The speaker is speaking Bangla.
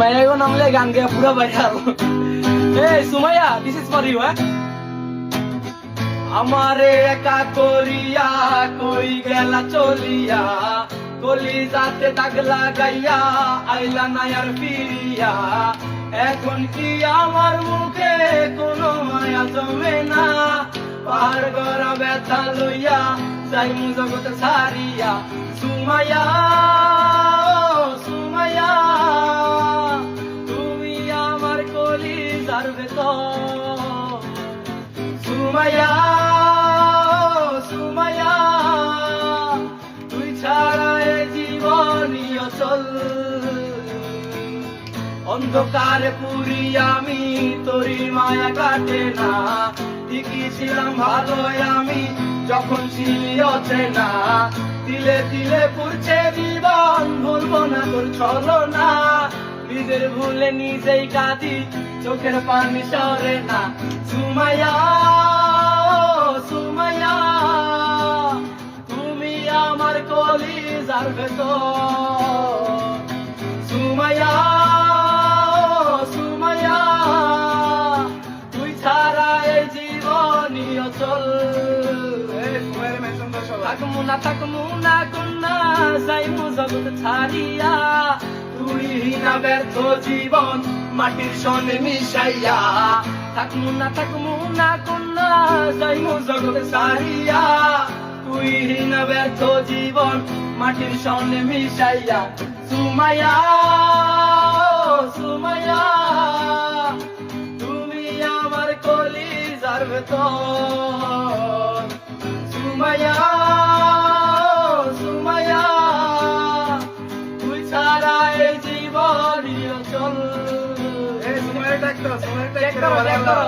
সুমাইয়া গো নামলে গান গেয়ে পুরো ভাইরাল। এই Sumaiya, this is for you. আমারে একা করিয়া কই গেলা চলিয়া, কলিজাতে দাগ লাগাইয়া আইলা না আর ফিরিয়া। এখন কি আমার মুখে কোনো মায়া জমে না, পার গড়া ব্যথা লইয়া যাইমু জগৎ ছাড়িয়া। সুমাইয়া সুমাইয়া, তুমি আমার কলিজার ভেতর। সুমাইয়া সুমাইয়া, তুই ছাড়া এ জীবনই অচল। অন্ধকারে পুরি আমি, তোরি মায়া কাটে না। ঠিকই ছিলাম ভালো আমি যখন ছিলি অচেনা। দিলে দিলে পুরছে জীবন, ভুলবো না তোর ছলনা। নিজের ভুলে নিজেই কাঁদি, চোখের পানি সরে না। সুমাইয়া সুমাইয়া, তুমি আমার কলিজার ভেতর। সুমাইয়া সুমাইয়া, তুই ছাড়া এই জীবনই অচল। থাকমু না কন্যা যাইমু জগৎ ছাড়িয়া। তুই না ব্যর্থ জীবন মাটির সনে মিশাইয়া। থাকমু না কন্যা যাইমু জগৎ ছাড়িয়া। তুই না ব্যর্থ জীবন মাটির সনে মিশাইয়া। সুমাইয়া সুমাইয়া, তুমি আমার কলিজার ভেতর। সুমাইয়া সুমাইয়া, তুই ছাড়া এই জীবনই অচল। এই সুমাইয়া ট্যাগ করো, সুমাইয়া ট্যাগ করো।